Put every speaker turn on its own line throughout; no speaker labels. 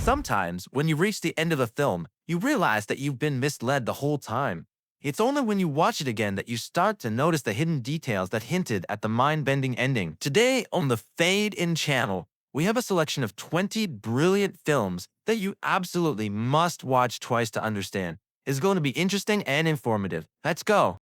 Sometimes, when you reach the end of a film, you realize that you've been misled the whole time. It's only when you watch it again that you start to notice the hidden details that hinted at the mind-bending ending. Today on the Fade In channel, we have a selection of 20 brilliant films that you absolutely must watch twice to understand. It's going to be interesting and informative. Let's go.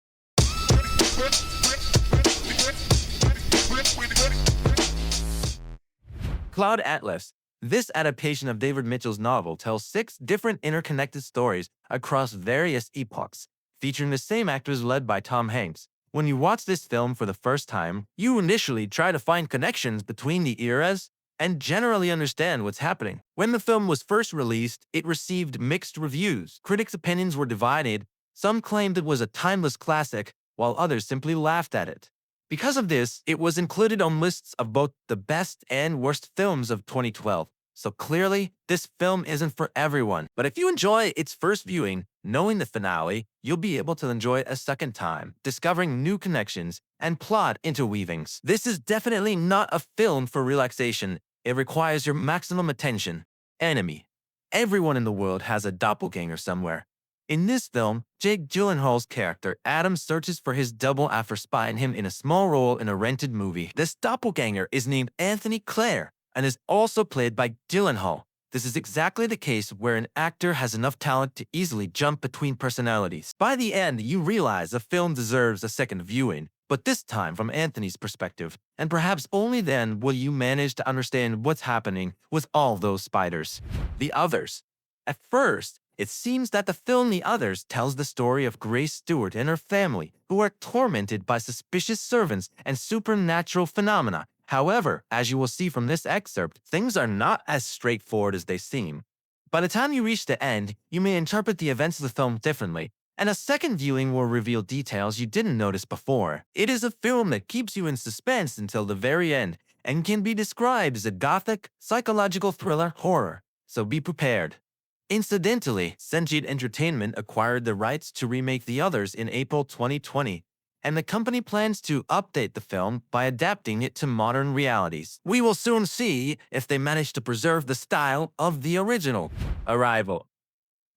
Cloud Atlas. This adaptation of David Mitchell's novel tells 6 different interconnected stories across various epochs, featuring the same actors led by Tom Hanks. When you watch this film for the first time, you initially try to find connections between the eras and generally understand what's happening. When the film was first released, it received mixed reviews. Critics' opinions were divided. Some claimed it was a timeless classic, while others simply laughed at it. Because of this, it was included on lists of both the best and worst films of 2012. So clearly, this film isn't for everyone. But if you enjoy its first viewing, knowing the finale, you'll be able to enjoy it a second time, discovering new connections and plot interweavings. This is definitely not a film for relaxation. It requires your maximum attention. Enemy. Everyone in the world has a doppelganger somewhere. In this film, Jake Gyllenhaal's character Adam searches for his double after spying him in a small role in a rented movie. This doppelganger is named Anthony Clare and is also played by Gyllenhaal. This is exactly the case where an actor has enough talent to easily jump between personalities. By the end, you realize the film deserves a second viewing, but this time from Anthony's perspective, and perhaps only then will you manage to understand what's happening with all those spiders. The Others. At first, it seems that the film The Others tells the story of Grace Stewart and her family, who are tormented by suspicious servants and supernatural phenomena. However, as you will see from this excerpt, things are not as straightforward as they seem. By the time you reach the end, you may interpret the events of the film differently, and a second viewing will reveal details you didn't notice before. It is a film that keeps you in suspense until the very end, and can be described as a gothic, psychological thriller horror, so be prepared. Incidentally, Senjid Entertainment acquired the rights to remake The Others in April 2020, and the company plans to update the film by adapting it to modern realities. We will soon see if they manage to preserve the style of the original. Arrival.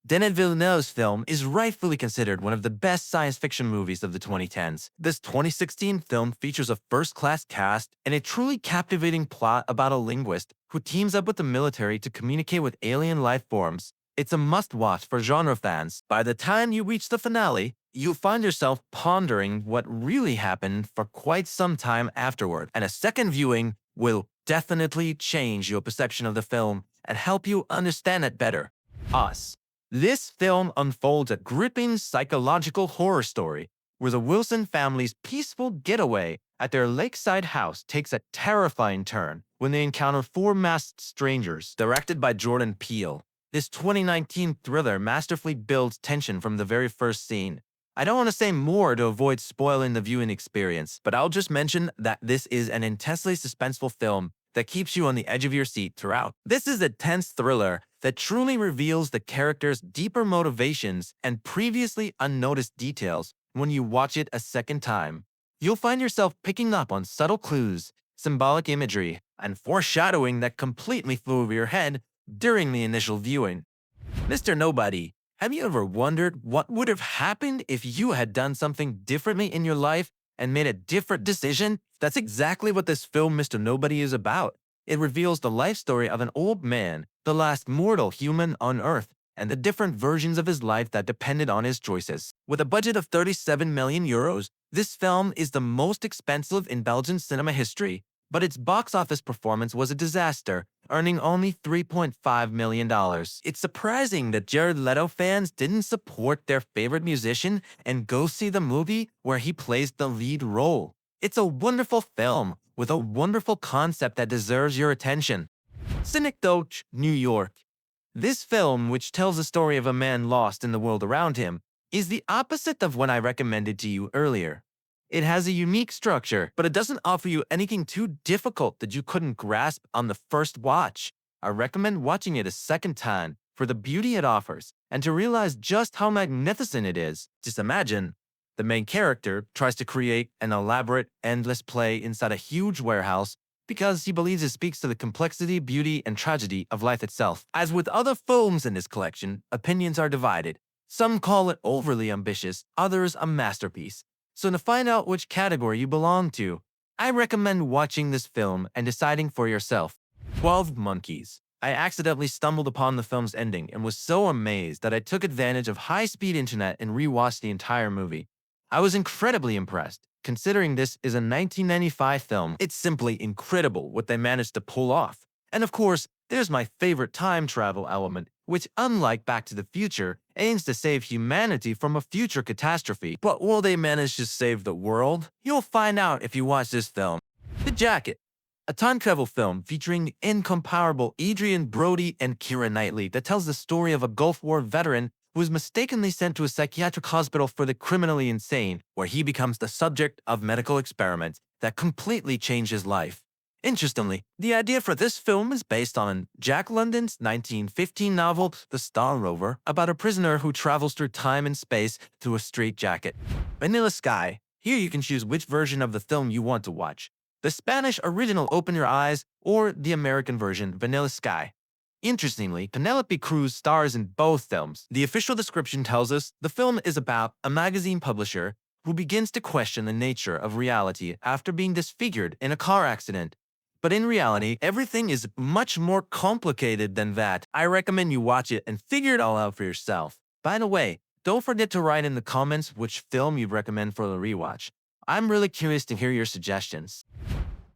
Denis Villeneuve's film is rightfully considered one of the best science fiction movies of the 2010s. This 2016 film features a first-class cast and a truly captivating plot about a linguist who teams up with the military to communicate with alien life forms. It's a must-watch for genre fans. By the time you reach the finale, you'll find yourself pondering what really happened for quite some time afterward, and a second viewing will definitely change your perception of the film and help you understand it better. Us. This film unfolds a gripping psychological horror story where the Wilson family's peaceful getaway at their lakeside house takes a terrifying turn when they encounter 4 masked strangers. Directed by Jordan Peele, this 2019 thriller masterfully builds tension from the very first scene. I don't want to say more to avoid spoiling the viewing experience, but I'll just mention that this is an intensely suspenseful film that keeps you on the edge of your seat throughout. This is a tense thriller that truly reveals the character's deeper motivations and previously unnoticed details when you watch it a second time. You'll find yourself picking up on subtle clues, symbolic imagery, and foreshadowing that completely flew over your head during the initial viewing. Mr. Nobody, have you ever wondered what would have happened if you had done something differently in your life and made a different decision? That's exactly what this film Mr. Nobody is about. It reveals the life story of an old man, the last mortal human on Earth, and the different versions of his life that depended on his choices. With a budget of 37 million euros, this film is the most expensive in Belgian cinema history, but its box office performance was a disaster, earning only $3.5 million. It's surprising that Jared Leto fans didn't support their favorite musician and go see the movie where he plays the lead role. It's a wonderful film with a wonderful concept that deserves your attention. Synecdoche, New York. This film, which tells the story of a man lost in the world around him, is the opposite of what I recommended to you earlier. It has a unique structure, but it doesn't offer you anything too difficult that you couldn't grasp on the first watch. I recommend watching it a second time for the beauty it offers and to realize just how magnificent it is. Just imagine, the main character tries to create an elaborate, endless play inside a huge warehouse because he believes it speaks to the complexity, beauty, and tragedy of life itself. As with other films in his collection, opinions are divided. Some call it overly ambitious, others a masterpiece. So to find out which category you belong to, I recommend watching this film and deciding for yourself. 12 Monkeys. I accidentally stumbled upon the film's ending and was so amazed that I took advantage of high-speed internet and rewatched the entire movie. I was incredibly impressed. Considering this is a 1995 film, it's simply incredible what they managed to pull off. And of course, there's my favorite time travel element, which unlike Back to the Future, aims to save humanity from a future catastrophe. But will they manage to save the world? You'll find out if you watch this film. The Jacket. A time travel film featuring the incomparable Adrian Brody and Keira Knightley that tells the story of a Gulf War veteran who is mistakenly sent to a psychiatric hospital for the criminally insane, where he becomes the subject of medical experiments that completely change his life. Interestingly, the idea for this film is based on Jack London's 1915 novel The Star Rover, about a prisoner who travels through time and space through a straitjacket. Vanilla Sky. Here you can choose which version of the film you want to watch. The Spanish original Open Your Eyes or the American version Vanilla Sky. Interestingly, Penelope Cruz stars in both films. The official description tells us the film is about a magazine publisher who begins to question the nature of reality after being disfigured in a car accident. But in reality, everything is much more complicated than that. I recommend you watch it and figure it all out for yourself. By the way, don't forget to write in the comments which film you'd recommend for the rewatch. I'm really curious to hear your suggestions.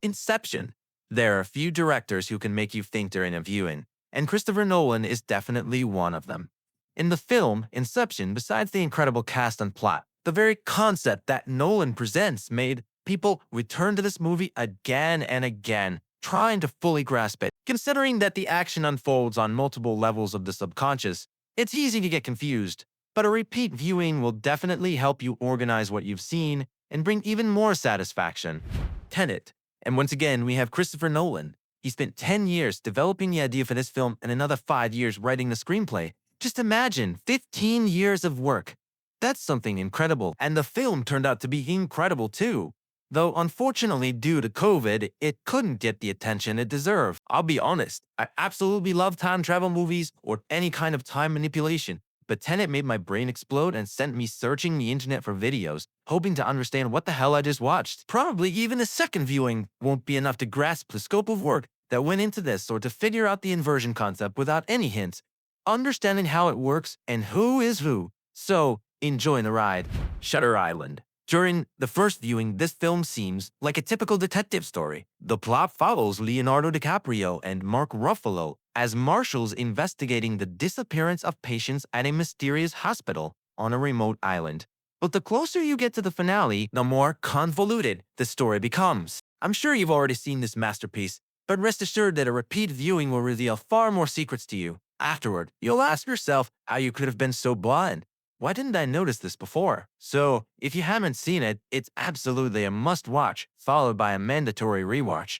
Inception. There are a few directors who can make you think during a viewing, and Christopher Nolan is definitely one of them. In the film, Inception, besides the incredible cast and plot, the very concept that Nolan presents made people return to this movie again and again, trying to fully grasp it. Considering that the action unfolds on multiple levels of the subconscious, it's easy to get confused, but a repeat viewing will definitely help you organize what you've seen and bring even more satisfaction. Tenet. And once again, we have Christopher Nolan. He spent 10 years developing the idea for this film and another 5 years writing the screenplay. Just imagine, 15 years of work. That's something incredible, and the film turned out to be incredible too. Though unfortunately, due to COVID, it couldn't get the attention it deserved. I'll be honest, I absolutely love time travel movies or any kind of time manipulation. But Tenet made my brain explode and sent me searching the internet for videos, hoping to understand what the hell I just watched. Probably even a second viewing won't be enough to grasp the scope of work that went into this or to figure out the inversion concept without any hints, understanding how it works and who is who. So, enjoy the ride. Shutter Island. During the first viewing, this film seems like a typical detective story. The plot follows Leonardo DiCaprio and Mark Ruffalo as marshals investigating the disappearance of patients at a mysterious hospital on a remote island. But the closer you get to the finale, the more convoluted the story becomes. I'm sure you've already seen this masterpiece, but rest assured that a repeat viewing will reveal far more secrets to you. Afterward, you'll ask yourself how you could have been so blind. Why didn't I notice this before? So, if you haven't seen it, it's absolutely a must-watch, followed by a mandatory rewatch.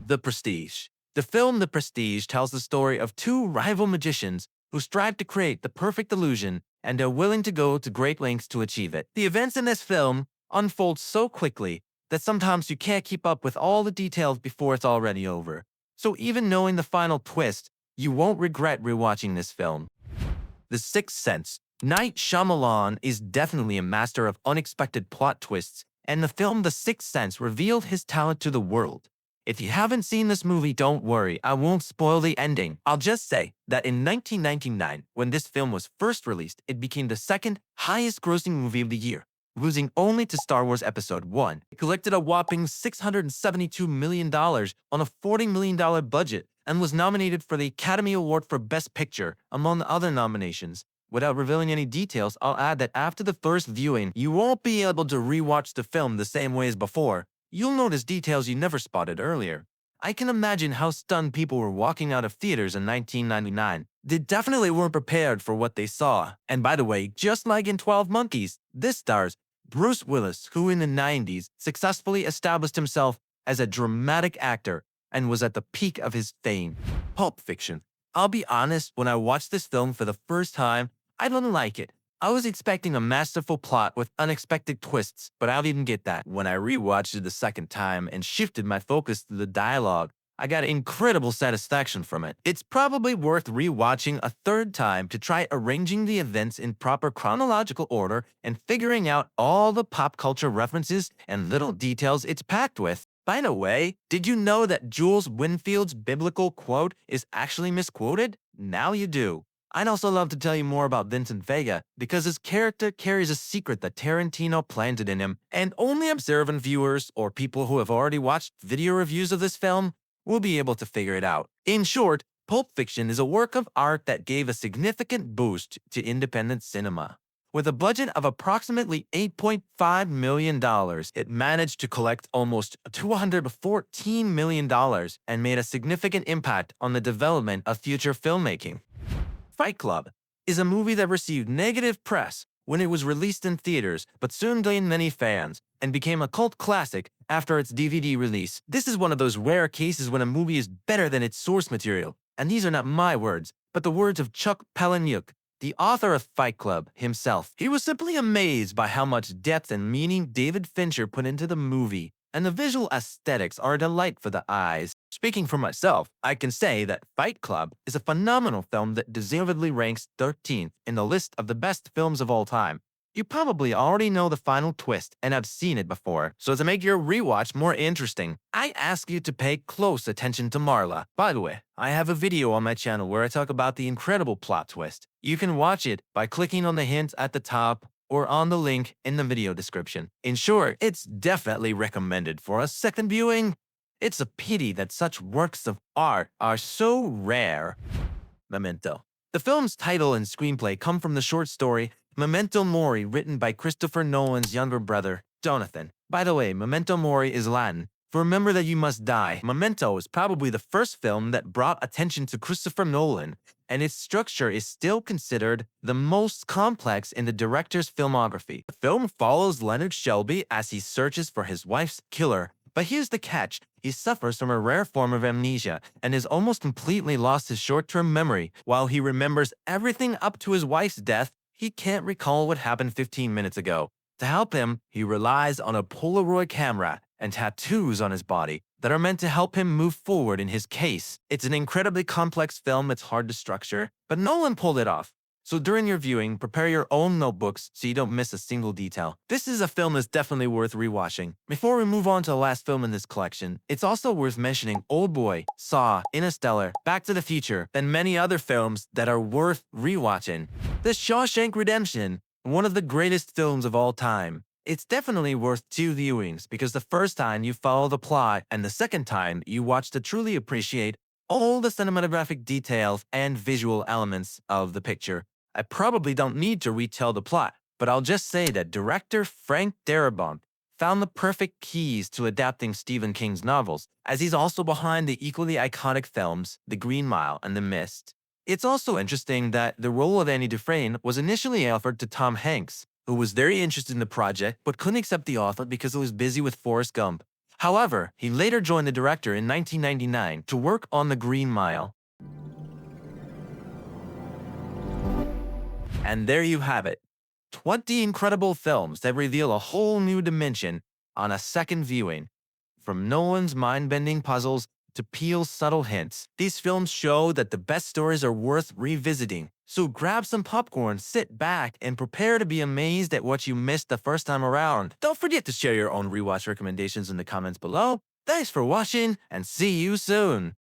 The Prestige. The film The Prestige tells the story of two rival magicians who strive to create the perfect illusion and are willing to go to great lengths to achieve it. The events in this film unfold so quickly that sometimes you can't keep up with all the details before it's already over. So even knowing the final twist, you won't regret rewatching this film. The Sixth Sense. Night Shyamalan is definitely a master of unexpected plot twists, and the film The Sixth Sense revealed his talent to the world. If you haven't seen this movie, don't worry, I won't spoil the ending. I'll just say that in 1999, when this film was first released, it became the second highest grossing movie of the year, losing only to Star Wars Episode 1. It collected a whopping $672 million on a $40 million budget and was nominated for the Academy Award for Best Picture, among other nominations. Without revealing any details, I'll add that after the first viewing, you won't be able to rewatch the film the same way as before. You'll notice details you never spotted earlier. I can imagine how stunned people were walking out of theaters in 1999. They definitely weren't prepared for what they saw. And by the way, just like in 12 Monkeys, this stars Bruce Willis, who in the 90s successfully established himself as a dramatic actor and was at the peak of his fame. Pulp Fiction. I'll be honest, when I watched this film for the first time, I didn't like it. I was expecting a masterful plot with unexpected twists, but I didn't get that. When I rewatched it the second time and shifted my focus to the dialogue, I got incredible satisfaction from it. It's probably worth rewatching a third time to try arranging the events in proper chronological order and figuring out all the pop culture references and little details it's packed with. By the way, did you know that Jules Winfield's biblical quote is actually misquoted? Now you do. I'd also love to tell you more about Vincent Vega because his character carries a secret that Tarantino planted in him, and only observant viewers or people who have already watched video reviews of this film will be able to figure it out. In short, Pulp Fiction is a work of art that gave a significant boost to independent cinema. With a budget of approximately $8.5 million, it managed to collect almost $214 million and made a significant impact on the development of future filmmaking. Fight Club is a movie that received negative press when it was released in theaters, but soon gained many fans and became a cult classic after its DVD release. This is one of those rare cases when a movie is better than its source material, and these are not my words, but the words of Chuck Palahniuk, the author of Fight Club himself. He was simply amazed by how much depth and meaning David Fincher put into the movie, and the visual aesthetics are a delight for the eyes. Speaking for myself, I can say that Fight Club is a phenomenal film that deservedly ranks 13th in the list of the best films of all time. You probably already know the final twist and have seen it before, so to make your rewatch more interesting, I ask you to pay close attention to Marla. By the way, I have a video on my channel where I talk about the incredible plot twist. You can watch it by clicking on the hint at the top or on the link in the video description. In short, it's definitely recommended for a second viewing. It's a pity that such works of art are so rare. Memento. The film's title and screenplay come from the short story Memento Mori, written by Christopher Nolan's younger brother, Jonathan. By the way, Memento Mori is Latin for remember that you must die. Memento is probably the first film that brought attention to Christopher Nolan, and its structure is still considered the most complex in the director's filmography. The film follows Leonard Shelby as he searches for his wife's killer. But here's the catch. He suffers from a rare form of amnesia and has almost completely lost his short-term memory. While he remembers everything up to his wife's death, he can't recall what happened 15 minutes ago. To help him, he relies on a Polaroid camera and tattoos on his body that are meant to help him move forward in his case. It's an incredibly complex film that's hard to structure, but Nolan pulled it off. So during your viewing, prepare your own notebooks so you don't miss a single detail. This is a film that's definitely worth rewatching. Before we move on to the last film in this collection, it's also worth mentioning Old Boy, Saw, Interstellar, Back to the Future, and many other films that are worth rewatching. The Shawshank Redemption, one of the greatest films of all time. It's definitely worth 2 viewings because the first time you follow the plot and the second time you watch to truly appreciate all the cinematographic details and visual elements of the picture. I probably don't need to retell the plot, but I'll just say that director Frank Darabont found the perfect keys to adapting Stephen King's novels, as he's also behind the equally iconic films The Green Mile and The Mist. It's also interesting that the role of Andy Dufresne was initially offered to Tom Hanks, who was very interested in the project but couldn't accept the offer because he was busy with Forrest Gump. However, he later joined the director in 1999 to work on The Green Mile. And there you have it. 20 incredible films that reveal a whole new dimension on a second viewing. From Nolan's mind-bending puzzles to Peele's subtle hints, these films show that the best stories are worth revisiting. So grab some popcorn, sit back, and prepare to be amazed at what you missed the first time around. Don't forget to share your own rewatch recommendations in the comments below. Thanks for watching, and see you soon!